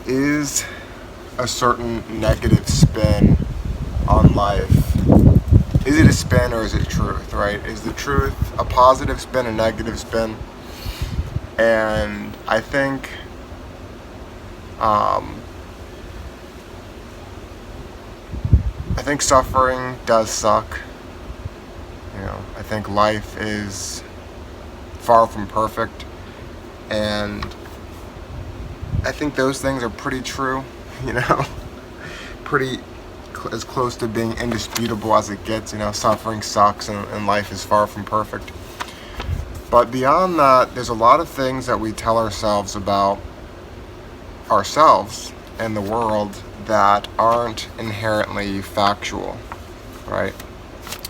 is a certain negative spin on life. Is it a spin or is it truth, right? Is the truth a positive spin, a negative spin? And I think suffering does suck. I think life is far from perfect, and I think those things are pretty true, pretty as close to being indisputable as it gets. Suffering sucks and life is far from perfect. But beyond that, there's a lot of things that we tell ourselves about ourselves and the world that aren't inherently factual, right?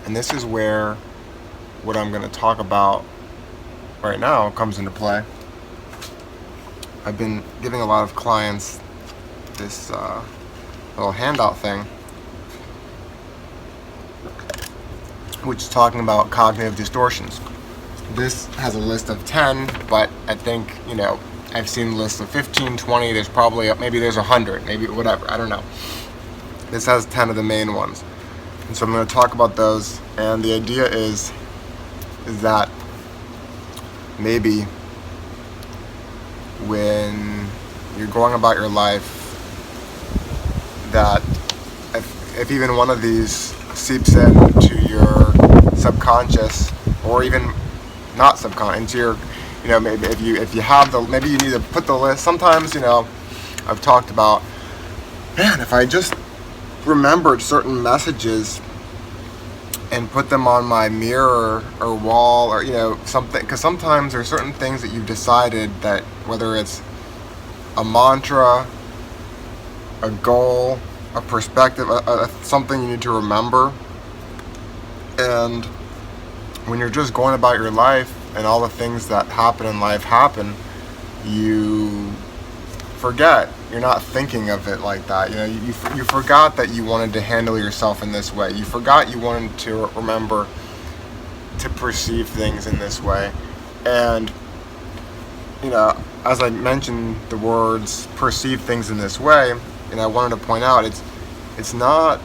And this is where what I'm going to talk about right now comes into play. I've been giving a lot of clients this little handout thing, which is talking about cognitive distortions. This has a list of 10, but I think, I've seen lists of 15, 20, there's probably, maybe there's 100, maybe whatever, I don't know. This has 10 of the main ones. And so I'm going to talk about those, and the idea is that maybe when you're going about your life, that if even one of these seeps into your subconscious, or even not subconscious, into your, maybe if you have maybe you need to put the list. Sometimes, I've talked about, man, if I just remembered certain messages and put them on my mirror or wall, or something, because sometimes there's certain things that you've decided that, whether it's a mantra, a goal, a perspective, something you need to remember. And when you're just going about your life and all the things that happen in life happen, you forget. You're not thinking of it like that. You forgot that you wanted to handle yourself in this way. You forgot you wanted to remember to perceive things in this way. And, as I mentioned the words perceive things in this way, and I wanted to point out, it's not,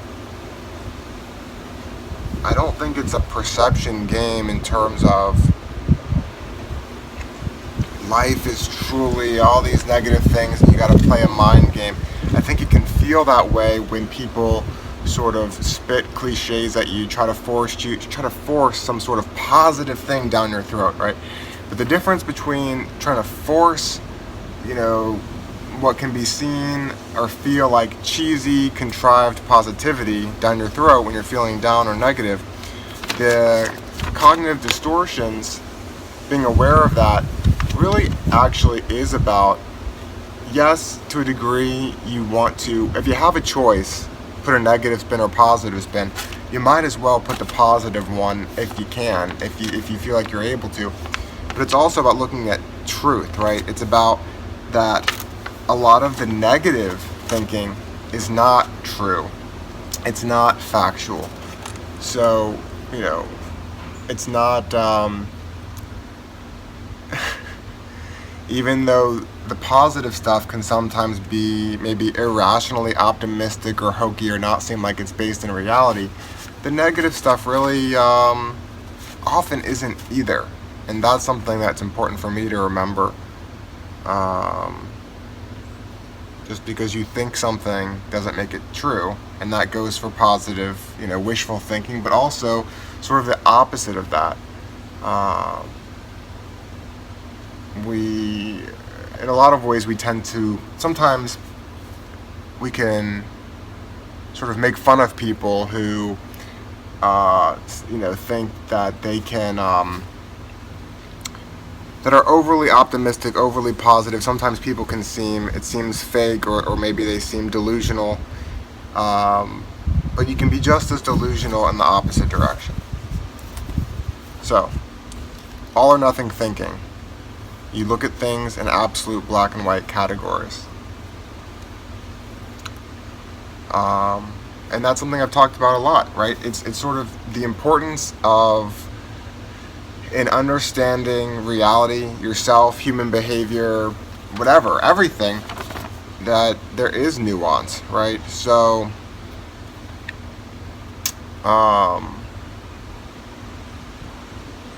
I don't think it's a perception game in terms of life is truly all these negative things and you got to play a mind game. I think it can feel that way when people sort of spit cliches at you, try to force some sort of positive thing down your throat, right? But the difference between trying to force, what can be seen or feel like cheesy, contrived positivity down your throat when you're feeling down or negative, the cognitive distortions, being aware of that, really actually is about, yes, to a degree, you want to, if you have a choice, put a negative spin or positive spin, you might as well put the positive one if you can, if you feel like you're able to. But it's also about looking at truth, right? It's about that a lot of the negative thinking is not true. It's not factual. So, it's not, even though the positive stuff can sometimes be maybe irrationally optimistic or hokey or not seem like it's based in reality, the negative stuff really often isn't either. And that's something that's important for me to remember. Just because you think something doesn't make it true, and that goes for positive, wishful thinking, but also sort of the opposite of that. In a lot of ways, we tend to, sometimes we can sort of make fun of people who, think that they can, that are overly optimistic, overly positive. Sometimes people can it seems fake, or maybe they seem delusional. But you can be just as delusional in the opposite direction. So, all or nothing thinking. You look at things in absolute black and white categories. And that's something I've talked about a lot, right? It's sort of the importance of, in understanding reality, yourself, human behavior, whatever, everything, that there is nuance, right? So,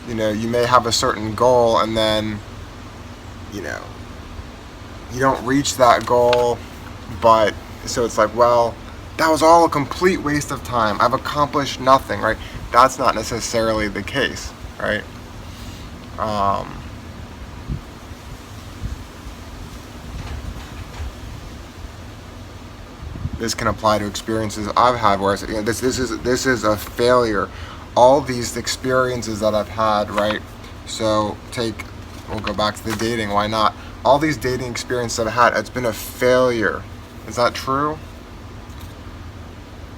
you may have a certain goal, and then, you don't reach that goal, but so it's like, well, that was all a complete waste of time. I've accomplished nothing, right? That's not necessarily the case, right? This can apply to experiences I've had where this is a failure. All these experiences that I've had, right? So we'll go back to the dating. Why not? All these dating experiences I've had, it's been a failure. Is that true?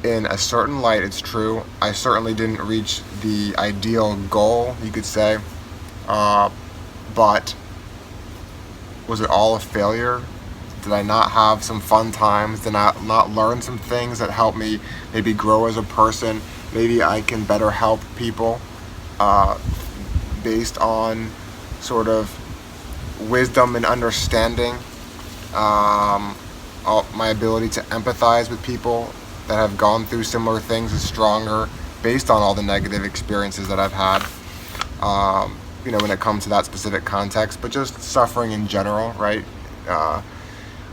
In a certain light, it's true. I certainly didn't reach the ideal goal, you could say. But was it all a failure? Did I not have some fun times? Did I not learn some things that helped me maybe grow as a person? Maybe I can better help people based on sort of wisdom and understanding. My ability to empathize with people that have gone through similar things is stronger based on all the negative experiences that I've had. When it comes to that specific context, but just suffering in general, right?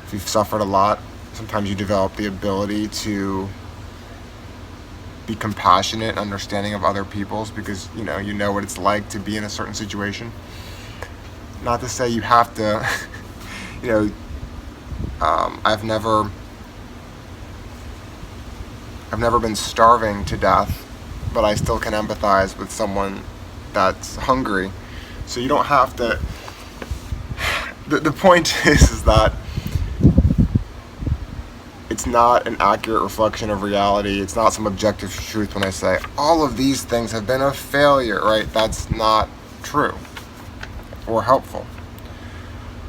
If you've suffered a lot, sometimes you develop the ability to be compassionate and understanding of other people's, because you know what it's like to be in a certain situation. Not to say you have to, I've never been starving to death, but I still can empathize with someone that's hungry. So you don't have to. The point is that it's not an accurate reflection of reality. It's not some objective truth when I say all of these things have been a failure, right? That's not true or helpful.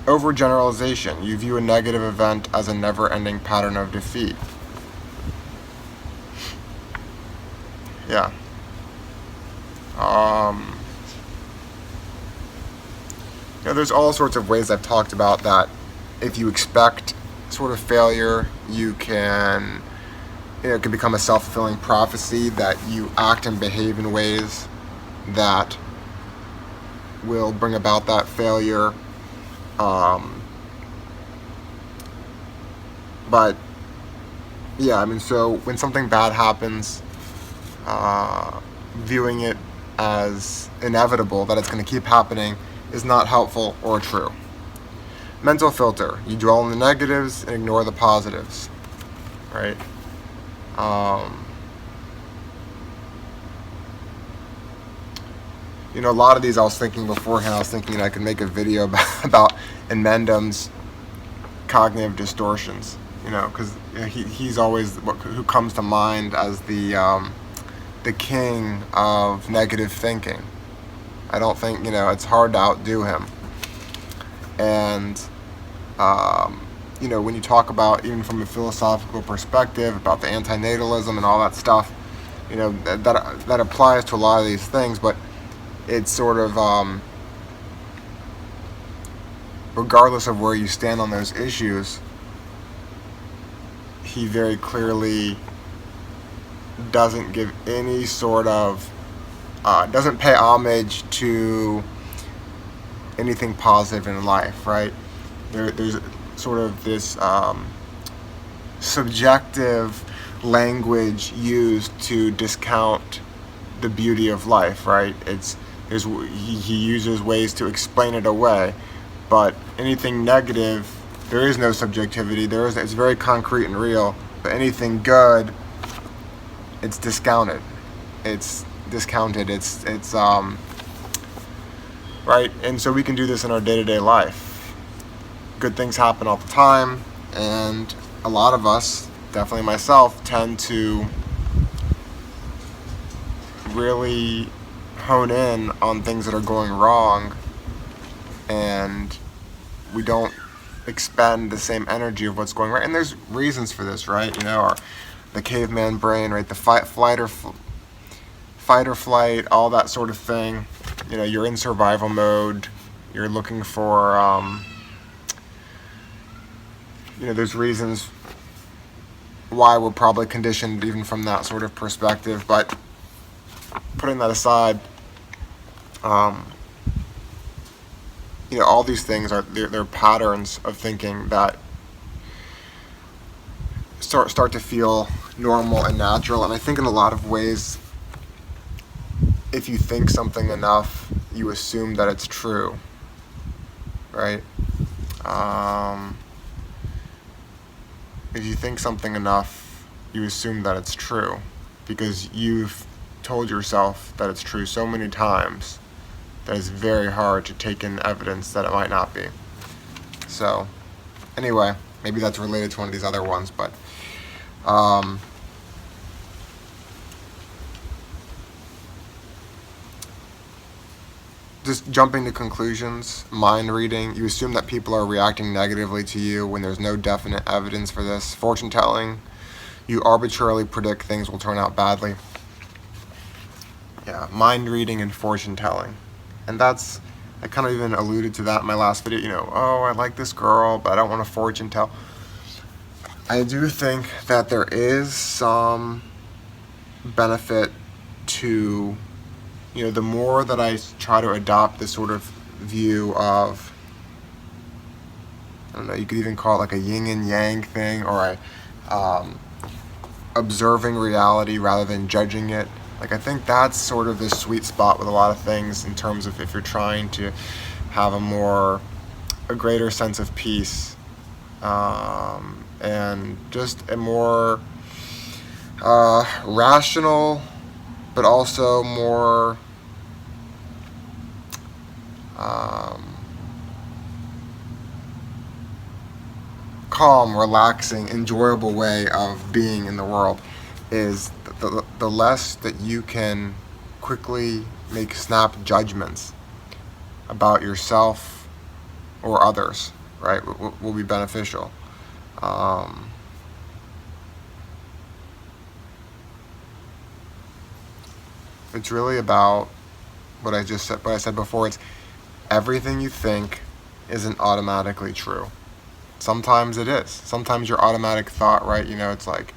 Overgeneralization. You view a negative event as a never-ending pattern of defeat. Yeah. There's all sorts of ways I've talked about that. If you expect sort of failure, you can, it can become a self-fulfilling prophecy that you act and behave in ways that will bring about that failure. But yeah, so when something bad happens, viewing it as inevitable, that it's going to keep happening, is not helpful or true. Mental filter. You dwell on the negatives and ignore the positives, right? A lot of these I was thinking beforehand. I was thinking I could make a video about Mendham's cognitive distortions, because he's always who comes to mind as the king of negative thinking. I don't think, it's hard to outdo him. And, when you talk about, even from a philosophical perspective, about the antinatalism and all that stuff, that applies to a lot of these things, but it's sort of, regardless of where you stand on those issues, he very clearly doesn't give any sort of, doesn't pay homage to anything positive in life, right? There's sort of this subjective language used to discount the beauty of life, right? He uses ways to explain it away, but anything negative, there is no subjectivity. It's very concrete and real. But anything good, it's discounted. It's right? And so we can do this in our day-to-day life. Good things happen all the time, and a lot of us, definitely myself, tend to really hone in on things that are going wrong, and we don't expend the same energy of what's going right. And there's reasons for this, right? The caveman brain, right? The fight or flight, all that sort of thing. You're in survival mode. You're looking for there's reasons why we're probably conditioned even from that sort of perspective. But putting that aside, all these things they're patterns of thinking that start to feel normal and natural. And I think in a lot of ways, if you think something enough, you assume that it's true, right? If you think something enough, you assume that it's true because you've told yourself that it's true so many times that it's very hard to take in evidence that it might not be. So, anyway, maybe that's related to one of these other ones, but just jumping to conclusions, mind reading, you assume that people are reacting negatively to you when there's no definite evidence for this. Fortune telling, you arbitrarily predict things will turn out badly. Yeah, mind reading and fortune telling. And I kind of even alluded to that in my last video, oh, I like this girl, but I don't want to fortune tell. I do think that there is some benefit to, the more that I try to adopt this sort of view of, I don't know, you could even call it like a yin and yang thing, or observing reality rather than judging it. Like, I think that's sort of the sweet spot with a lot of things in terms of if you're trying to have a greater sense of peace, and just a more rational, but also more calm, relaxing, enjoyable way of being in the world is the less that you can quickly make snap judgments about yourself or others, right, will be beneficial. It's really about what I said before. It's everything you think isn't automatically true. Sometimes it is. Sometimes your automatic thought, right? It's like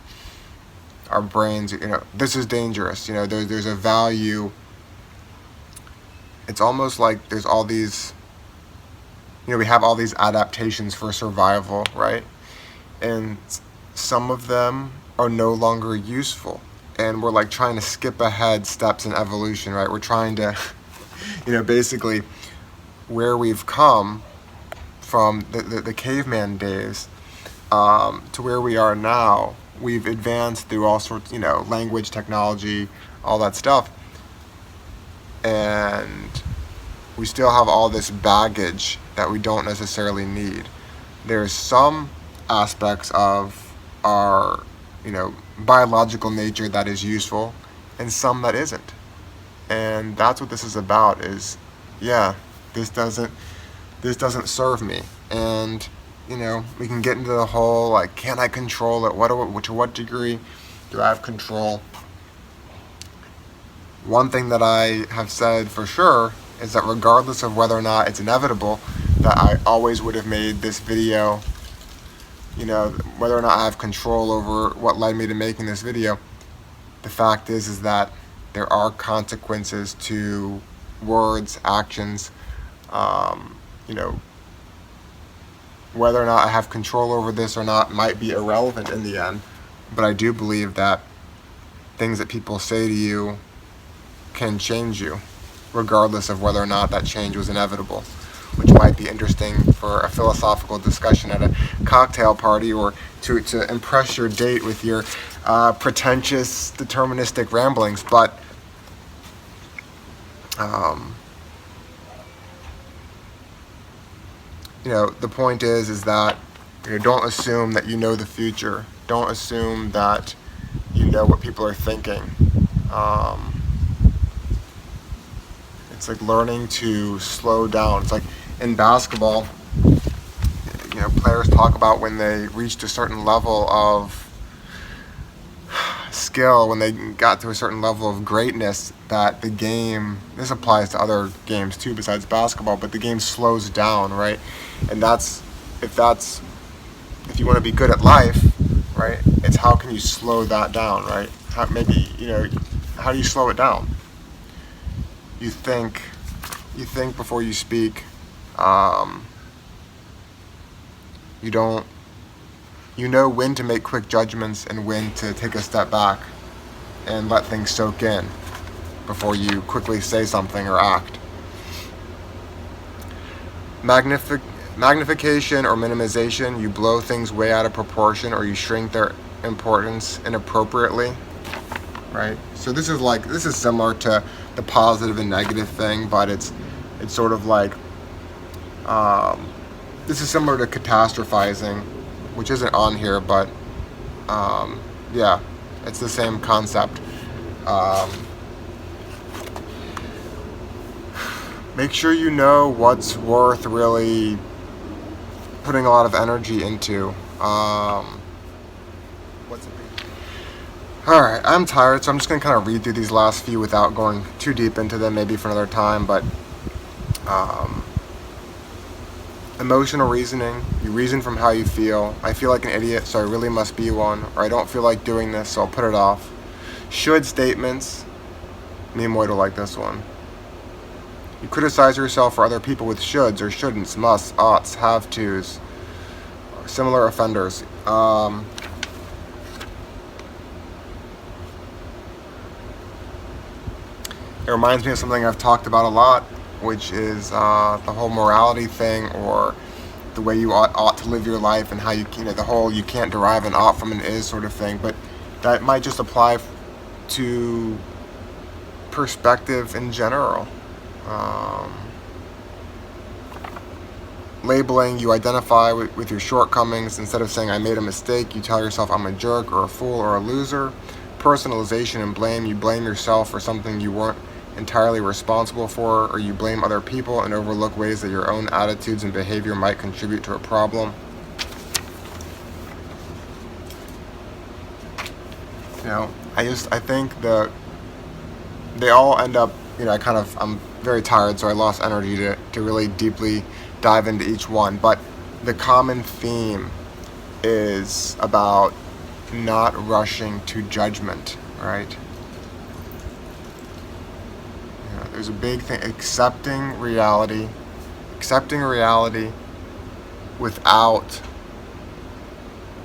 our brains, this is dangerous. There's a value. It's almost like there's all these, we have all these adaptations for survival, right? And some of them are no longer useful. And we're like trying to skip ahead steps in evolution, right? We're trying to, basically where we've come from the caveman days to where we are now, we've advanced through all sorts, language, technology, all that stuff. And we still have all this baggage that we don't necessarily need. There's some aspects of our, biological nature that is useful and some that isn't. And that's what this is about is, this doesn't serve me. And, we can get into the whole, like, can I control it? To what degree do I have control? One thing that I have said for sure is that regardless of whether or not it's inevitable, that I always would have made this video, whether or not I have control over what led me to making this video, the fact is that there are consequences to words, actions, whether or not I have control over this or not might be irrelevant in the end, but I do believe that things that people say to you can change you, regardless of whether or not that change was inevitable, which might be interesting for a philosophical discussion at a cocktail party, or to impress your date with your pretentious, deterministic ramblings. But the point is that don't assume that you know the future. Don't assume that you know what people are thinking. It's like learning to slow down. It's like in basketball, players talk about when they reached a certain level of skill, when they got to a certain level of greatness, that the game, this applies to other games too besides basketball, but the game slows down, right? And if that's if you want to be good at life, right, it's how can you slow that down, right? How do you slow it down? You think before you speak. You know when to make quick judgments and when to take a step back and let things soak in before you quickly say something or act. Magnification or minimization, you blow things way out of proportion or you shrink their importance inappropriately, right? So this is similar to the positive and negative thing, but it's sort of like this is similar to catastrophizing, which isn't on here, but yeah, it's the same concept. Make sure you know what's worth really putting a lot of energy into. Alright, I'm tired, so I'm just going to kind of read through these last few without going too deep into them, maybe for another time, but emotional reasoning, you reason from how you feel. I feel like an idiot, so I really must be one, or I don't feel like doing this, so I'll put it off. Should statements, me and Moy don't like this one. You criticize yourself for other people with shoulds or shouldn'ts, musts, oughts, have tos, similar offenders. It reminds me of something I've talked about a lot, which is the whole morality thing, or the way you ought to live your life, and how the whole you can't derive an ought from an is sort of thing. But that might just apply to perspective in general. Labeling, you identify with your shortcomings. Instead of saying I made a mistake, you tell yourself I'm a jerk or a fool or a loser. Personalization and blame, you blame yourself for something you weren't entirely responsible for, or you blame other people and overlook ways that your own attitudes and behavior might contribute to a problem. I think they all end up, I'm very tired, so I lost energy to really deeply dive into each one, but the common theme is about not rushing to judgment, right? There's a big thing, accepting reality without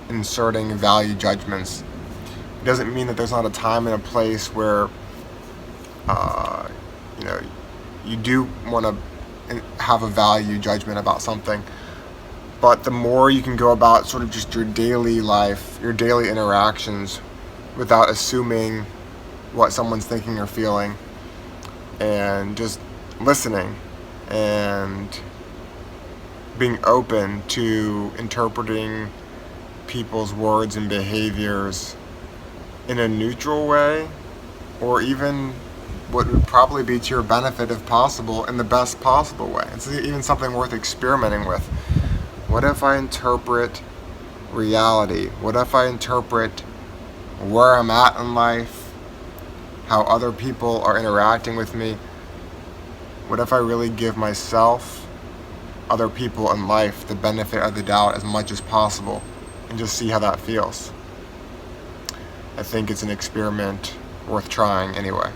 inserting value judgments. It doesn't mean that there's not a time and a place where you do want to have a value judgment about something, but the more you can go about sort of just your daily life, your daily interactions, without assuming what someone's thinking or feeling, and just listening and being open to interpreting people's words and behaviors in a neutral way, or even what would probably be to your benefit if possible, in the best possible way. It's even something worth experimenting with. What if I interpret reality? What if I interpret where I'm at in life, how other people are interacting with me? What if I really give myself, other people in life, the benefit of the doubt as much as possible, and just see how that feels? I think it's an experiment worth trying anyway.